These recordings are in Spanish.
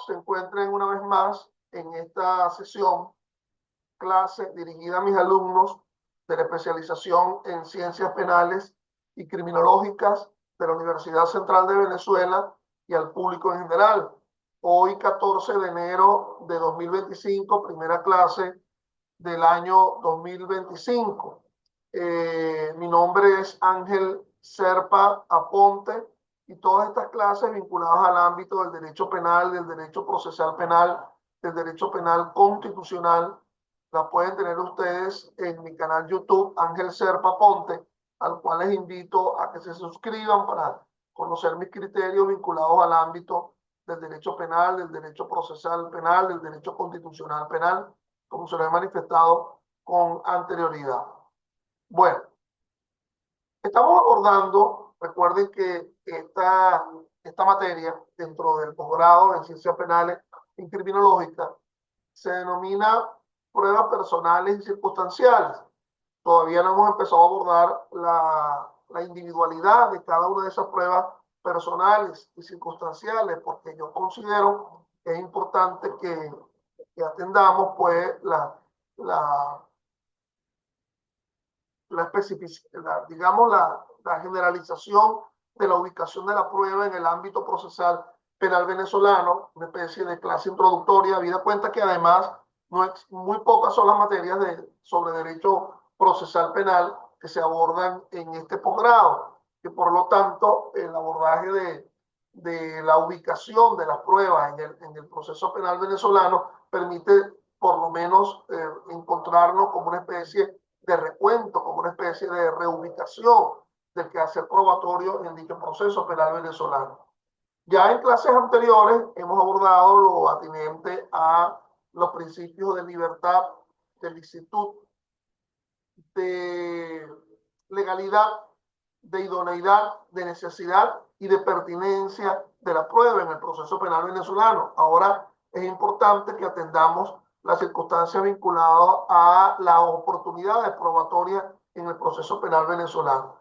Se encuentren una vez más en esta sesión, clase dirigida a mis alumnos de la especialización en ciencias penales y criminológicas de la Universidad Central de Venezuela y al público en general. Hoy, 14 de enero de 2025, primera clase del año 2025. Mi nombre es Ángel Serpa Aponte y todas estas clases vinculadas al ámbito del derecho penal, del derecho procesal penal, del derecho penal constitucional, las pueden tener ustedes en mi canal YouTube Ángel Serpa Aponte, al cual les invito a que se suscriban para conocer mis criterios vinculados al ámbito del derecho penal, del derecho procesal penal, del derecho constitucional penal, como se lo he manifestado con anterioridad. Bueno, estamos abordando, recuerden que esta materia dentro del posgrado en ciencias penales y criminológicas se denomina pruebas personales y circunstanciales. Todavía no hemos empezado a abordar la individualidad de cada una de esas pruebas personales y circunstanciales, porque yo considero que es importante que atendamos pues la, la especificidad, digamos, la generalización de la ubicación de la prueba en el ámbito procesal penal venezolano, una especie de clase introductoria, habida cuenta que además no es, muy pocas son las materias sobre derecho procesal penal que se abordan en este posgrado, que por lo tanto el abordaje de la ubicación de las pruebas en el proceso penal venezolano permite por lo menos encontrarnos como una especie de recuento, como una especie de reubicación del quehacer probatorio en dicho proceso penal venezolano. Ya en clases anteriores hemos abordado lo atinente a los principios de libertad, de licitud, de legalidad, de idoneidad, de necesidad y de pertinencia de la prueba en el proceso penal venezolano. Ahora es importante que atendamos las circunstancias vinculadas a la oportunidad de probatoria en el proceso penal venezolano.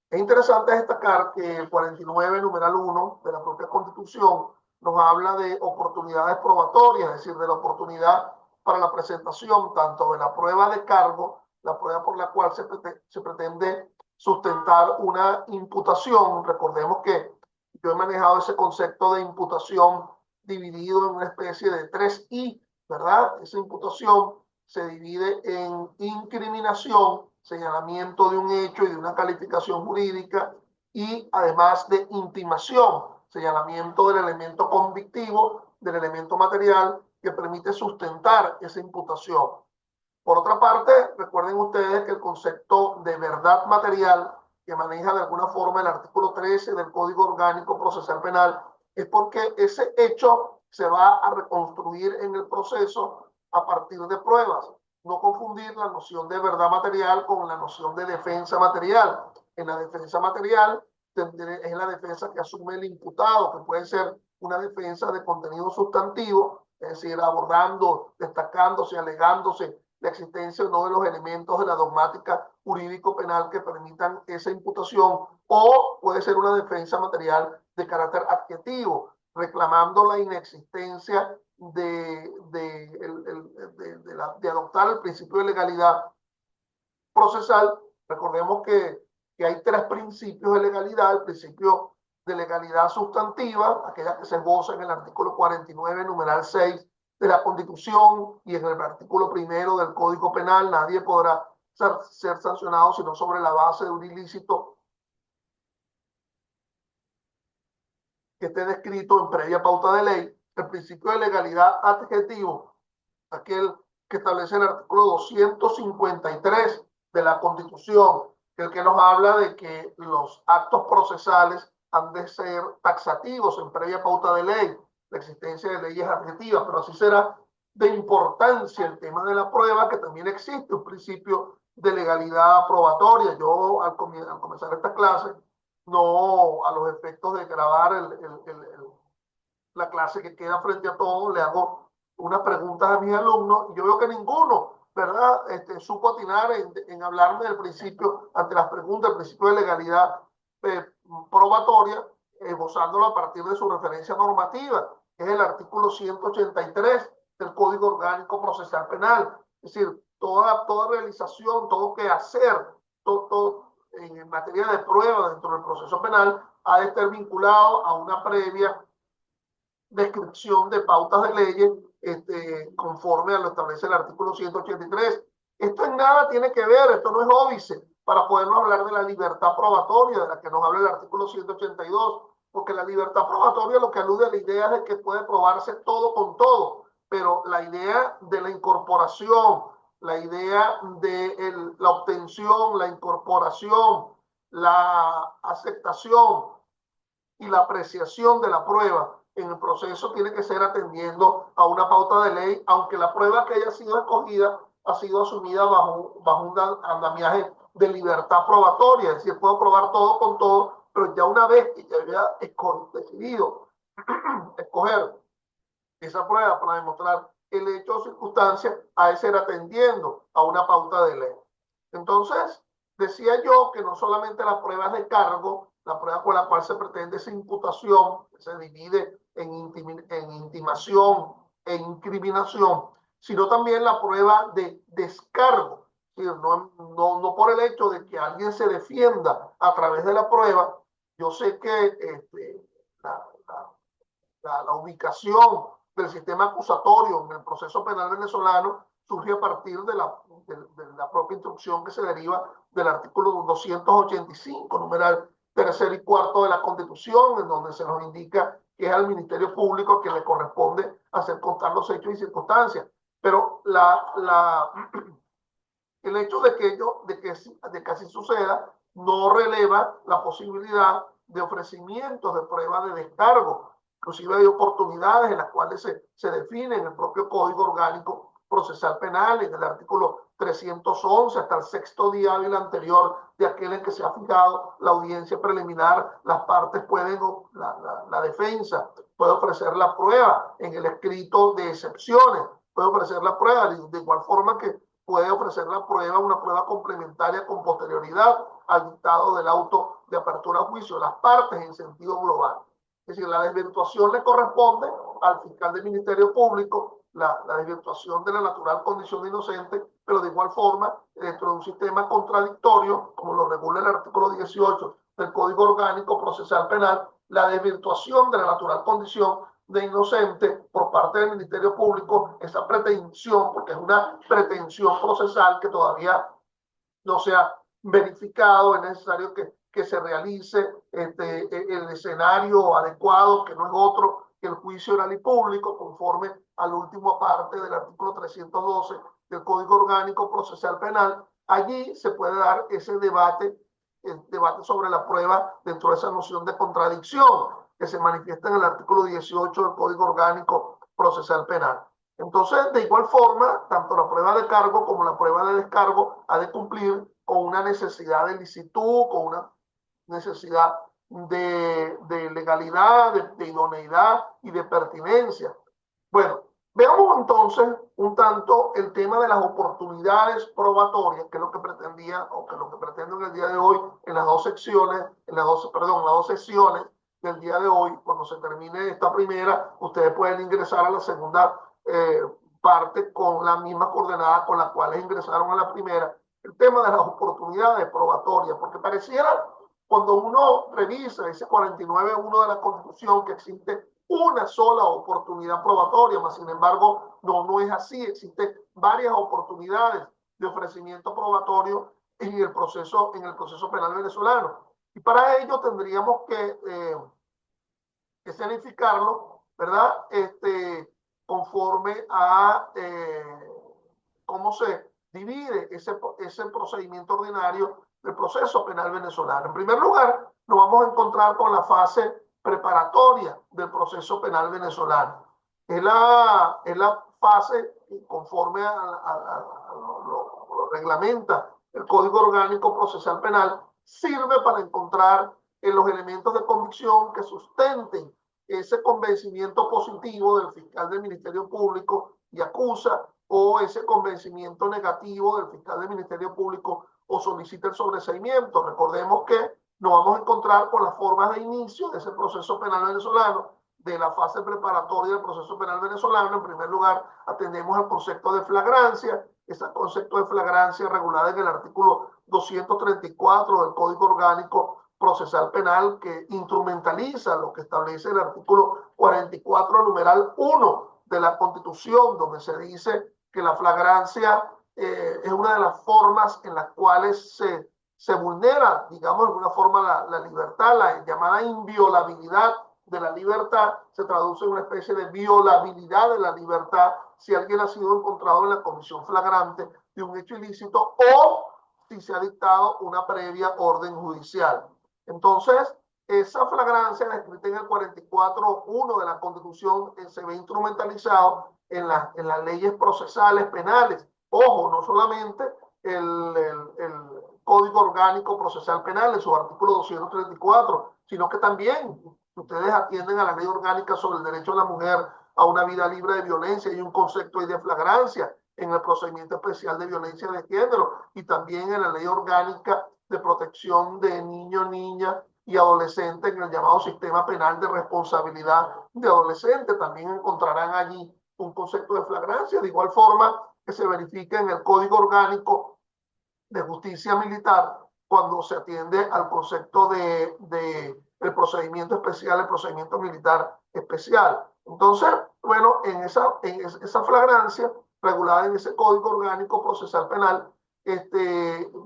Es interesante destacar que el 49, numeral 1 de la propia Constitución nos habla de oportunidades probatorias, es decir, de la oportunidad para la presentación tanto de la prueba de cargo, la prueba por la cual se pretende sustentar una imputación. Recordemos que yo he manejado ese concepto de imputación dividido en una especie de 3I, ¿verdad? Esa imputación se divide en incriminación, señalamiento de un hecho y de una calificación jurídica, y además de intimación, señalamiento del elemento convictivo, del elemento material que permite sustentar esa imputación. Por otra parte, recuerden ustedes que el concepto de verdad material que maneja de alguna forma el artículo 13 del Código Orgánico Procesal Penal es porque ese hecho se va a reconstruir en el proceso a partir de pruebas. No confundir la noción de verdad material con la noción de defensa material. En la defensa material es la defensa que asume el imputado, que puede ser una defensa de contenido sustantivo, es decir, abordando, destacándose, alegándose la existencia o no de los elementos de la dogmática jurídico-penal que permitan esa imputación, o puede ser una defensa material de carácter adjetivo, reclamando la inexistencia de adoptar el principio de legalidad procesal. Recordemos que hay tres principios de legalidad: el principio de legalidad sustantiva, aquella que se goza en el artículo 49, numeral 6 de la Constitución, y en el artículo primero del Código Penal. Nadie podrá ser sancionado sino sobre la base de un ilícito que esté descrito en previa pauta de ley. El principio de legalidad adjetivo, aquel que establece el artículo 253 de la Constitución, el que nos habla de que los actos procesales han de ser taxativos en previa pauta de ley, la existencia de leyes adjetivas, pero así será de importancia el tema de la prueba, que también existe un principio de legalidad probatoria. Yo al comenzar esta clase, no a los efectos de grabar la clase que queda frente a todos, le hago unas preguntas a mis alumnos y yo veo que ninguno, ¿verdad? Supo atinar en hablarme del principio, ante las preguntas, del principio de legalidad eh, probatoria, esbozándolo a partir de su referencia normativa. es el artículo 183 del Código Orgánico Procesal Penal. Es decir, toda realización, todo quehacer, todo en materia de prueba dentro del proceso penal ha de estar vinculado a una previa descripción de pautas de leyes conforme a lo establece el artículo 183. Esto en nada tiene que ver, esto no es óbice para podernos hablar de la libertad probatoria de la que nos habla el artículo 182, porque la libertad probatoria lo que alude a la idea de que puede probarse todo con todo, pero la idea de la incorporación, la idea de la obtención, la incorporación, la aceptación y la apreciación de la prueba en el proceso tiene que ser atendiendo a una pauta de ley, aunque la prueba que haya sido escogida ha sido asumida bajo un andamiaje de libertad probatoria, es decir, puedo probar todo con todo, pero ya una vez que ya había decidido escoger esa prueba para demostrar el hecho o circunstancia, ha de ser atendiendo a una pauta de ley. Entonces, decía yo que no solamente las pruebas de cargo, la prueba con la cual se pretende esa imputación, que se divide en intimación e incriminación, sino también la prueba de descargo. No por el hecho de que alguien se defienda a través de la prueba. Yo sé que la, la ubicación del sistema acusatorio en el proceso penal venezolano surge a partir de la propia instrucción que se deriva del artículo 285, numeral tercero y cuarto de la Constitución, en donde se nos indica que es al Ministerio Público que le corresponde hacer constar los hechos y circunstancias. Pero el hecho de que así suceda no releva la posibilidad de ofrecimientos de prueba de descargo. Inclusive hay oportunidades en las cuales se define en el propio Código Orgánico Procesal Penal, en el artículo 311 hasta el sexto día hábil anterior de aquel en que se ha fijado la audiencia preliminar, las partes pueden, la defensa puede ofrecer la prueba en el escrito de excepciones, puede ofrecer la prueba de igual forma que puede ofrecer la prueba, una prueba complementaria con posterioridad al dictado del auto de apertura a juicio, las partes en sentido global. Es decir, la desvirtuación le corresponde al fiscal del Ministerio Público, la desvirtuación de la natural condición de inocente, pero de igual forma, dentro de un sistema contradictorio, como lo regula el artículo 18 del Código Orgánico Procesal Penal, la desvirtuación de la natural condición de inocente por parte del Ministerio Público, esa pretensión, porque es una pretensión procesal que todavía no se ha verificado, es necesario que se realice el escenario adecuado, que no es otro que el juicio oral y público, conforme a la última parte del artículo 312 del Código Orgánico Procesal Penal. Allí se puede dar ese debate, el debate sobre la prueba dentro de esa noción de contradicción que se manifiesta en el artículo 18 del Código Orgánico Procesal Penal. Entonces, de igual forma, tanto la prueba de cargo como la prueba de descargo ha de cumplir con una necesidad de licitud, con una necesidad de legalidad, de idoneidad y de pertinencia. Bueno, veamos entonces un tanto el tema de las oportunidades probatorias, que es lo que pretendía, o que lo que pretendo en el día de hoy, en las dos secciones, las dos sesiones del día de hoy. Cuando se termine esta primera, ustedes pueden ingresar a la segunda parte con la misma coordenada con la cual ingresaron a la primera. El tema de las oportunidades probatorias, porque pareciera, cuando uno revisa ese 49.1 de la Constitución, que existe una sola oportunidad probatoria, mas sin embargo no es así, existen varias oportunidades de ofrecimiento probatorio en el proceso penal venezolano. Y para ello tendríamos que escenificarlo, ¿verdad? Conforme a cómo se divide ese procedimiento ordinario del proceso penal venezolano. En primer lugar, nos vamos a encontrar con la fase preparatoria del proceso penal venezolano. Es la fase que, conforme lo reglamenta el Código Orgánico Procesal Penal, sirve para encontrar los elementos de convicción que sustenten ese convencimiento positivo del fiscal del Ministerio Público y acusa, o ese convencimiento negativo del fiscal del Ministerio Público o solicita el sobreseimiento. Recordemos que nos vamos a encontrar con las formas de inicio de ese proceso penal venezolano, de la fase preparatoria del proceso penal venezolano. En primer lugar, atendemos al concepto de flagrancia, ese concepto de flagrancia regulado en el artículo 234 del Código Orgánico Procesal Penal, que instrumentaliza lo que establece el artículo 44, numeral 1 de la Constitución, donde se dice que la flagrancia es una de las formas en las cuales se vulnera, digamos, de alguna forma la libertad, la llamada inviolabilidad de la libertad, se traduce en una especie de violabilidad de la libertad si alguien ha sido encontrado en la comisión flagrante de un hecho ilícito o si se ha dictado una previa orden judicial. Entonces, esa flagrancia descrita en el 44.1 de la Constitución se ve instrumentalizado en las leyes procesales penales. Ojo, no solamente el Código Orgánico Procesal Penal en su artículo 234, sino que también ustedes atienden a la Ley Orgánica sobre el Derecho de la Mujer a una vida libre de violencia y un concepto ahí de flagrancia en el procedimiento especial de violencia de género y también en la Ley Orgánica de Protección de Niños, Niñas y Adolescentes en el llamado Sistema Penal de Responsabilidad de Adolescentes. También encontrarán allí un concepto de flagrancia, de igual forma que se verifica en el Código Orgánico de Justicia Militar cuando se atiende al concepto de el procedimiento especial, el procedimiento militar especial. Entonces, bueno, en esa flagrancia regulada en ese Código Orgánico Procesal Penal,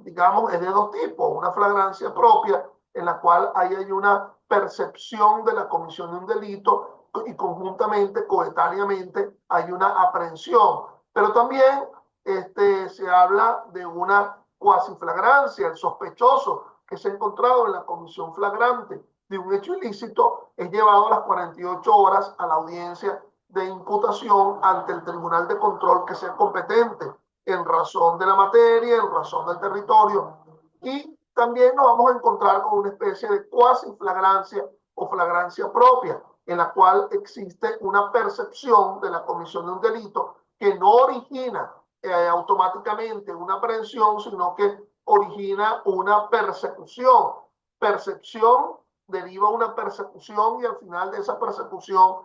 digamos, es de dos tipos. Una flagrancia propia, en la cual hay una percepción de la comisión de un delito y conjuntamente, coetáneamente, hay una aprehensión. Pero también se habla de una cuasi flagrancia, el sospechoso que se ha encontrado en la comisión flagrante de un hecho ilícito es llevado a las 48 horas a la audiencia de imputación ante el tribunal de control que sea competente en razón de la materia, en razón del territorio, y también nos vamos a encontrar con una especie de cuasi flagrancia o flagrancia propia, en la cual existe una percepción de la comisión de un delito que no origina automáticamente una aprehensión, sino que origina una persecución. Percepción deriva una persecución y al final de esa persecución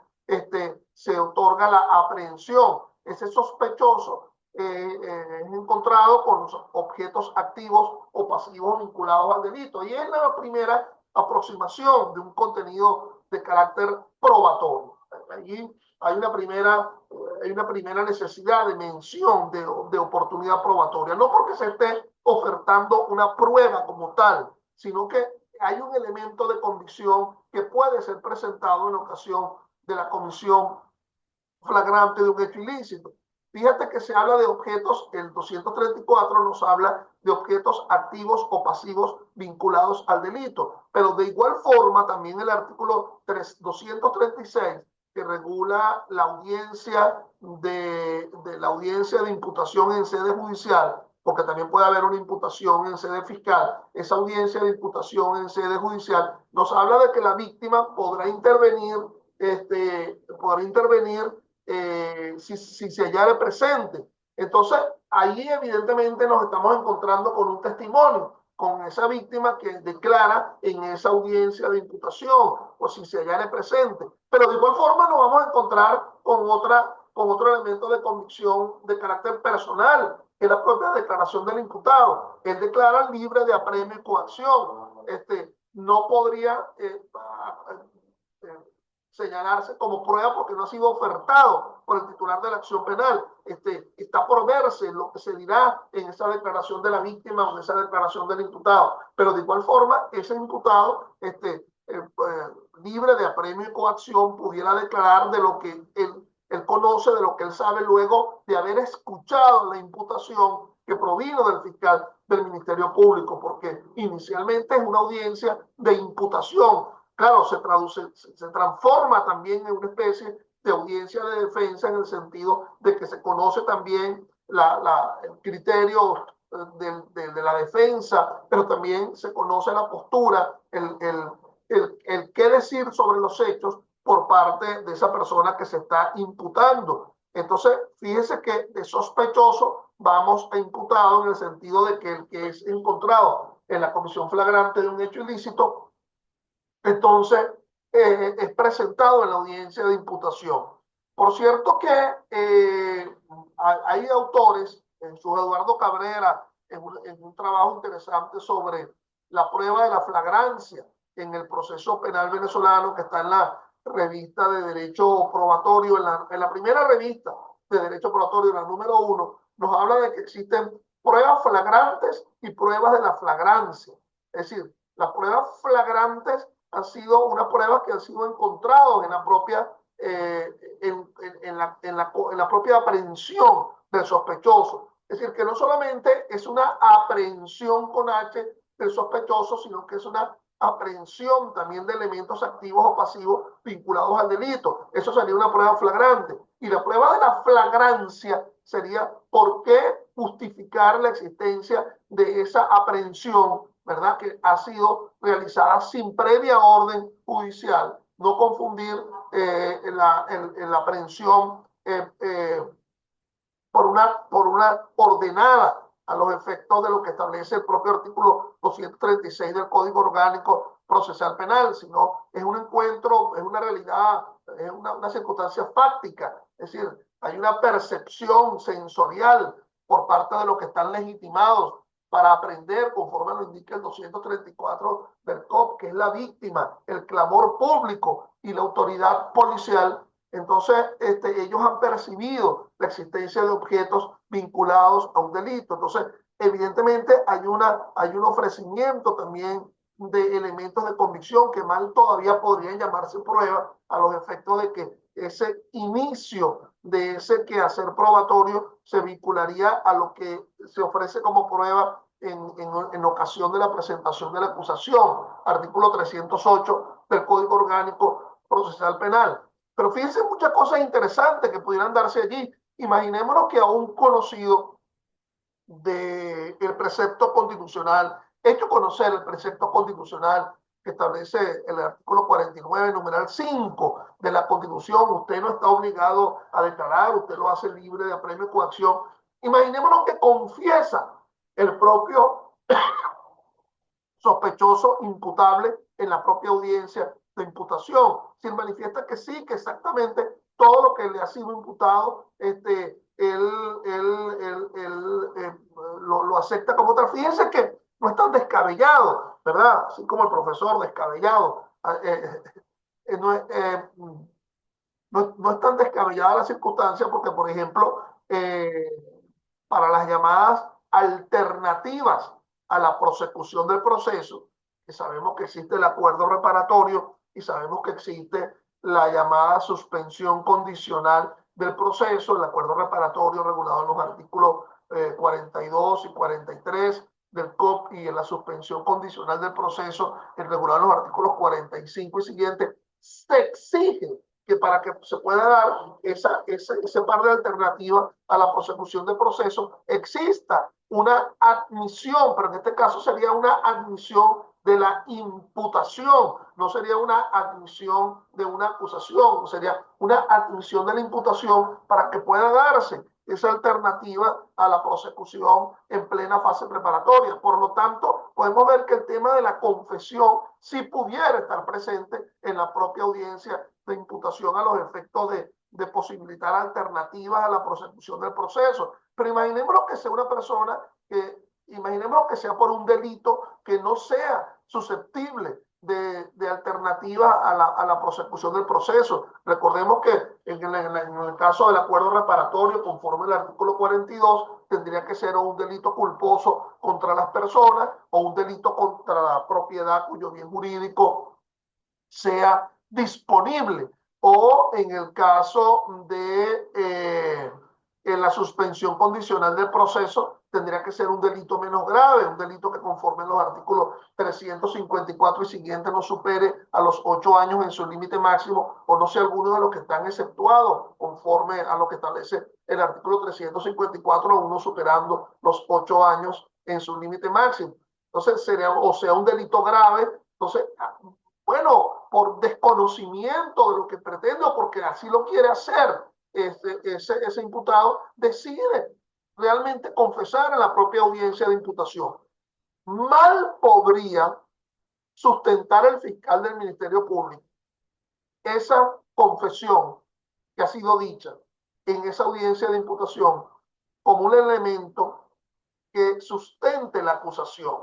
se otorga la aprehensión. Ese sospechoso es encontrado con los objetos activos o pasivos vinculados al delito. Y es la primera aproximación de un contenido de carácter probatorio. Allí hay una primera necesidad de mención de oportunidad probatoria, no porque se esté ofertando una prueba como tal, sino que hay un elemento de convicción que puede ser presentado en ocasión de la comisión flagrante de un hecho ilícito. Fíjate que se habla de objetos, el 234 nos habla de objetos activos o pasivos vinculados al delito, pero de igual forma también el artículo 236 que regula la audiencia la audiencia de imputación en sede judicial, porque también puede haber una imputación en sede fiscal. Esa audiencia de imputación en sede judicial nos habla de que la víctima podrá intervenir si se hallara presente. Entonces, ahí evidentemente nos estamos encontrando con un testimonio, con esa víctima que declara en esa audiencia de imputación o si se hallara presente. Pero de igual forma nos vamos a encontrar con otro elemento de convicción de carácter personal, que es la propia declaración del imputado. Él declara libre de apremio y coacción. No podría señalarse como prueba porque no ha sido ofertado por el titular de la acción penal. Está por verse lo que se dirá en esa declaración de la víctima o en esa declaración del imputado. Pero de igual forma, ese imputado libre de apremio y coacción pudiera declarar de lo que él conoce, de lo que él sabe luego de haber escuchado la imputación que provino del fiscal del Ministerio Público, porque inicialmente es una audiencia de imputación. Claro, se transforma también en una especie de audiencia de defensa en el sentido de que se conoce también el criterio de la defensa, pero también se conoce la postura, el qué decir sobre los hechos por parte de esa persona que se está imputando. Entonces, fíjese que de sospechoso vamos a imputado en el sentido de que el que es encontrado en la comisión flagrante de un hecho ilícito, entonces es presentado en la audiencia de imputación. Por cierto que hay autores, su Eduardo Cabrera, en un trabajo interesante sobre la prueba de la flagrancia en el proceso penal venezolano, que está en la revista de Derecho Probatorio, en la primera revista de Derecho Probatorio, la número 1, nos habla de que existen pruebas flagrantes y pruebas de la flagrancia. Es decir, las pruebas flagrantes han sido unas pruebas que han sido encontradas en la propia en la propia aprehensión del sospechoso. Es decir, que no solamente es una aprehensión con H del sospechoso, sino que es una aprehensión también de elementos activos o pasivos vinculados al delito. Eso sería una prueba flagrante. Y la prueba de la flagrancia sería por qué justificar la existencia de esa aprehensión, ¿verdad?, que ha sido realizada sin previa orden judicial. No confundir la aprehensión por una ordenada a los efectos de lo que establece el propio artículo 236 del Código Orgánico Procesal Penal, sino es un encuentro, es una realidad, es una circunstancia fáctica, es decir, hay una percepción sensorial por parte de los que están legitimados para aprender, conforme lo indica el 234 del COP, que es la víctima, el clamor público y la autoridad policial. Entonces, ellos han percibido la existencia de objetos vinculados a un delito. Entonces, evidentemente hay un ofrecimiento también de elementos de convicción que mal todavía podrían llamarse prueba a los efectos de que ese inicio de ese quehacer probatorio se vincularía a lo que se ofrece como prueba en ocasión de la presentación de la acusación, artículo 308 del Código Orgánico Procesal Penal. Pero fíjense muchas cosas interesantes que pudieran darse allí. Imaginémonos que a un conocido del precepto constitucional, hecho conocer el precepto constitucional que establece el artículo 49, numeral 5 de la Constitución, usted no está obligado a declarar, usted lo hace libre de apremio y coacción. Imaginémonos que confiesa el propio sospechoso imputable en la propia audiencia de imputación. Si él manifiesta que sí, que exactamente todo lo que le ha sido imputado, lo acepta como tal. Fíjense que no es tan descabellado, ¿verdad? Así como el profesor descabellado. No, no es tan descabellada la circunstancia porque, por ejemplo, para las llamadas alternativas a la prosecución del proceso, que sabemos que existe el acuerdo reparatorio y sabemos que existe la llamada suspensión condicional del proceso, el acuerdo reparatorio regulado en los artículos 42 y 43 del COP y en la suspensión condicional del proceso, el regulado en los artículos 45 y siguientes, se exige que para que se pueda dar ese par de alternativas a la prosecución del proceso, exista una admisión, pero en este caso sería una admisión de la imputación, no sería una admisión de una acusación, sería una admisión de la imputación para que pueda darse esa alternativa a la prosecución en plena fase preparatoria. Por lo tanto, podemos ver que el tema de la confesión sí pudiera estar presente en la propia audiencia de imputación a los efectos de posibilitar alternativas a la prosecución del proceso. Pero imaginémonos que sea una persona imaginémonos que sea por un delito que no sea susceptible de alternativas a la prosecución del proceso. Recordemos que en el caso del acuerdo reparatorio, conforme al artículo 42, tendría que ser un delito culposo contra las personas o un delito contra la propiedad cuyo bien jurídico sea disponible, o en el caso de la suspensión condicional del proceso, tendría que ser un delito menos grave, un delito que conforme los artículos 354 y siguientes no supere a los 8 años en su límite máximo, o no sea alguno de los que están exceptuados conforme a lo que establece el artículo 354, uno superando los 8 años en su límite máximo. Entonces sería, o sea, un delito grave. Entonces, bueno, por desconocimiento de lo que pretende o porque así lo quiere hacer, ese imputado decide realmente confesar en la propia audiencia de imputación. Mal podría sustentar el fiscal del Ministerio Público esa confesión que ha sido dicha en esa audiencia de imputación como un elemento que sustente la acusación.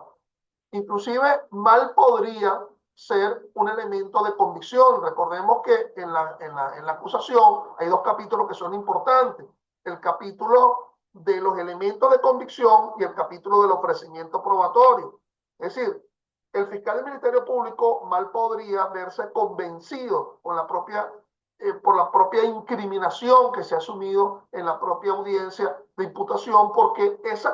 Inclusive mal podría ser un elemento de convicción. Recordemos que en la acusación hay dos capítulos que son importantes. El capítulo de los elementos de convicción y el capítulo del ofrecimiento probatorio. Es decir, el fiscal del Ministerio Público mal podría verse convencido por la propia incriminación que se ha asumido en la propia audiencia de imputación, porque ese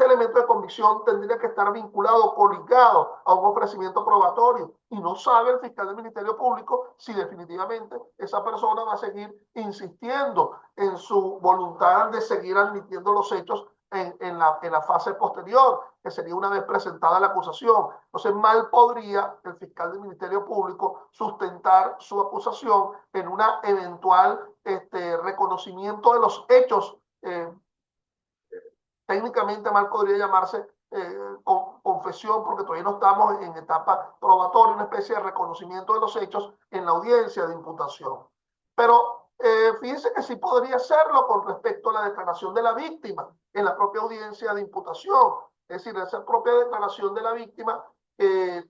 elemento de convicción tendría que estar vinculado, coligado a un ofrecimiento probatorio, y no sabe el fiscal del Ministerio Público si definitivamente esa persona va a seguir insistiendo en su voluntad de seguir admitiendo los hechos en la fase posterior, que sería una vez presentada la acusación. Entonces, mal podría el fiscal del Ministerio Público sustentar su acusación en una eventual reconocimiento de los hechos. Técnicamente mal podría llamarse confesión, porque todavía no estamos en etapa probatoria, una especie de reconocimiento de los hechos en la audiencia de imputación. Pero fíjense que sí podría hacerlo con respecto a la declaración de la víctima en la propia audiencia de imputación. Es decir, esa propia declaración de la víctima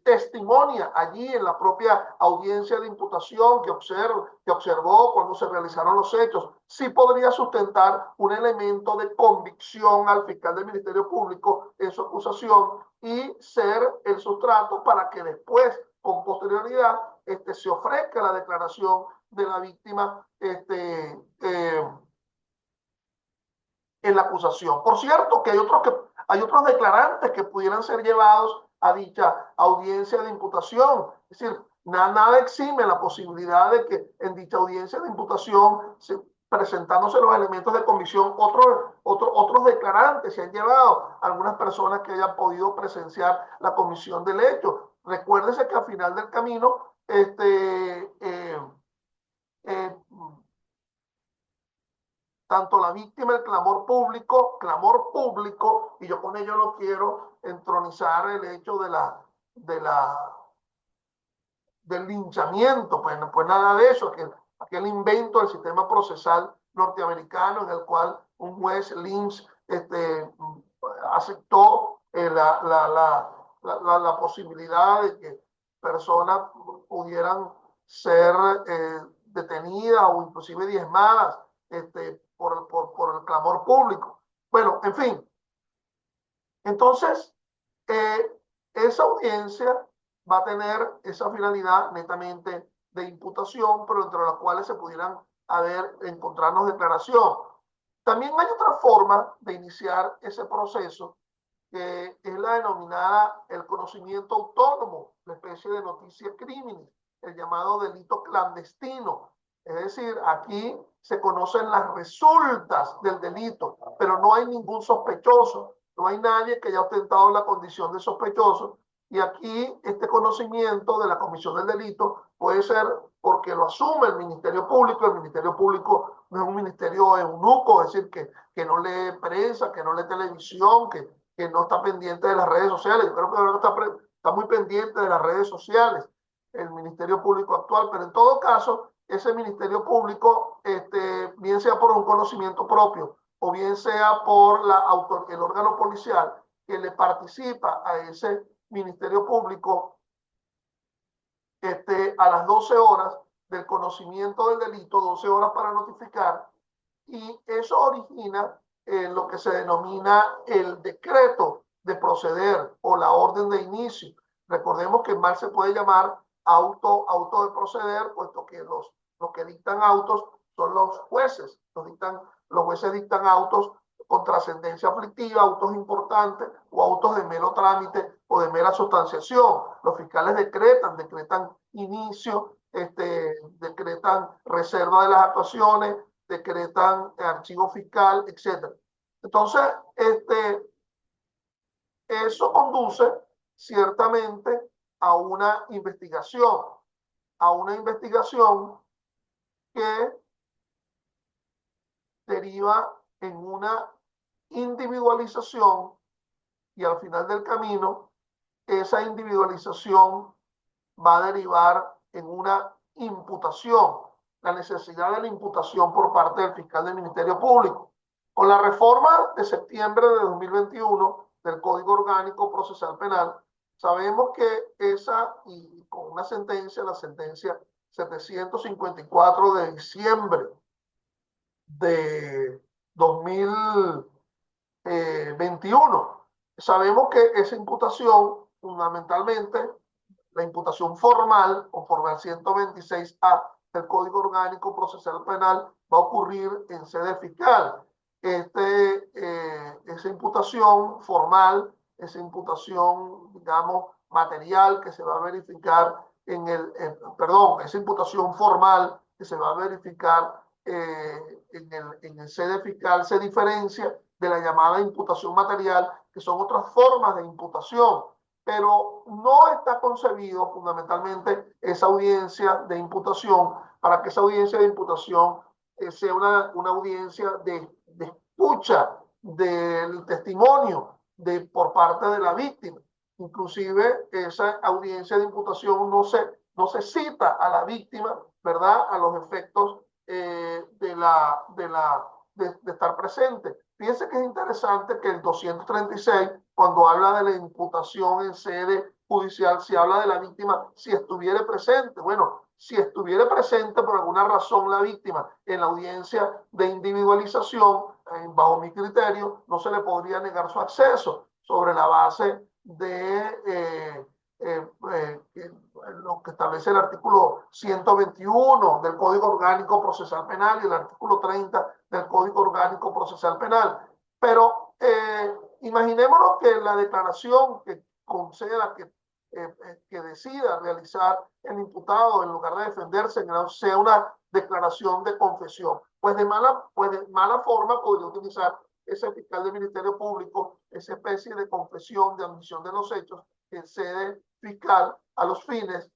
testimonia allí en la propia audiencia de imputación que observó cuando se realizaron los hechos, sí podría sustentar un elemento de convicción al fiscal del Ministerio Público en su acusación y ser el sustrato para que después, con posterioridad, se ofrezca la declaración de la víctima en la acusación. Por cierto, que hay otros declarantes que pudieran ser llevados a dicha audiencia de imputación. Es decir, nada exime la posibilidad de que en dicha audiencia de imputación, presentándose los elementos de convicción, otros declarantes se han llevado, algunas personas que hayan podido presenciar la comisión del hecho. Recuérdese que al final del camino, tanto la víctima, el clamor público, y yo con ello no quiero entronizar el hecho del linchamiento, pues nada de eso, aquel invento del sistema procesal norteamericano en el cual un juez Lynch aceptó la posibilidad de que personas pudieran ser detenidas o inclusive diezmadas por el clamor público. Bueno, en fin. Entonces, esa audiencia va a tener esa finalidad netamente de imputación, pero entre las cuales se pudieran encontrarnos declaración. También hay otra forma de iniciar ese proceso, que es la denominada el conocimiento autónomo, la especie de noticia criminis, el llamado delito clandestino. Es decir, aquí se conocen las resultas del delito, pero no hay ningún sospechoso, no hay nadie que haya ostentado la condición de sospechoso, y aquí este conocimiento de la comisión del delito puede ser porque lo asume el Ministerio Público. El Ministerio Público no es un ministerio eunuco, es decir, que no lee prensa, que no lee televisión, que no está pendiente de las redes sociales. Yo creo que ahora está muy pendiente de las redes sociales el Ministerio Público actual, pero en todo caso, ese Ministerio Público, bien sea por un conocimiento propio o bien sea por el órgano policial que le participa a ese Ministerio Público, a las 12 horas del conocimiento del delito, 12 horas para notificar, y eso origina lo que se denomina el decreto de proceder o la orden de inicio. Recordemos que mal se puede llamar auto de proceder, puesto que los que dictan autos son los jueces. Los jueces dictan autos con trascendencia aflictiva, autos importantes o autos de mero trámite o de mera sustanciación. Los fiscales decretan inicio, decretan reserva de las actuaciones, decretan archivo fiscal, etc. Entonces, eso conduce ciertamente a una investigación que deriva en una individualización, y al final del camino esa individualización va a derivar en una imputación, la necesidad de la imputación por parte del fiscal del Ministerio Público. Con la reforma de septiembre de 2021 del Código Orgánico Procesal Penal, sabemos que y con una sentencia, la sentencia 754 de diciembre de 2021, sabemos que esa imputación, fundamentalmente, la imputación formal, conforme al 126A del Código Orgánico Procesal Penal, va a ocurrir en sede fiscal. Esa imputación formal, esa imputación, digamos, material que se va a verificar esa imputación formal que se va a verificar en el sede fiscal se diferencia de la llamada imputación material, que son otras formas de imputación, pero no está concebido fundamentalmente esa audiencia de imputación para que esa audiencia de imputación sea una audiencia de escucha del testimonio por parte de la víctima. Inclusive esa audiencia de imputación no se cita a la víctima, ¿verdad?, a los efectos de estar presente. Fíjense que es interesante que el 236, cuando habla de la imputación en sede judicial, se habla de la víctima si estuviera presente. Bueno, si estuviera presente por alguna razón la víctima en la audiencia de individualización, bajo mi criterio, no se le podría negar su acceso sobre la base de lo que establece el artículo 121 del Código Orgánico Procesal Penal y el artículo 30 del Código Orgánico Procesal Penal. Pero imaginémonos que la declaración que conceda, que decida realizar el imputado en lugar de defenderse sea una declaración de confesión. Pues de mala forma podría utilizar ese fiscal del Ministerio Público esa especie de confesión, de admisión de los hechos en sede fiscal a los fines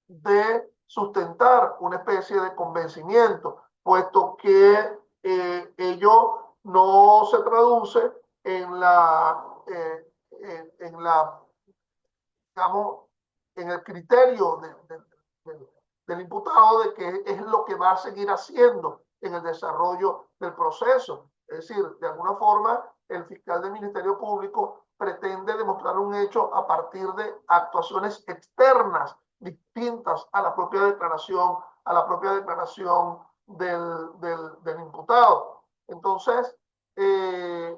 de sustentar una especie de convencimiento, puesto que ello no se traduce digamos, en el criterio del imputado de que es lo que va a seguir haciendo en el desarrollo del proceso. Es decir, de alguna forma, el fiscal del Ministerio Público pretende demostrar un hecho a partir de actuaciones externas distintas a la propia declaración, del imputado. Entonces,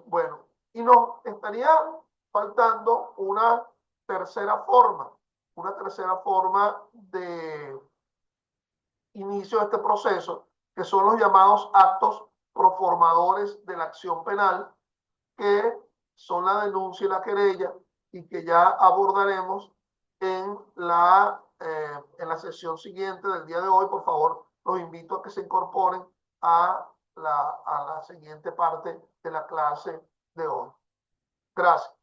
bueno, y nos estaría faltando una tercera forma de inicio de este proceso, que son los llamados actos proformadores de la acción penal, que son la denuncia y la querella, y que ya abordaremos en la sesión siguiente del día de hoy. Por favor, los invito a que se incorporen a la siguiente parte de la clase de hoy. Gracias.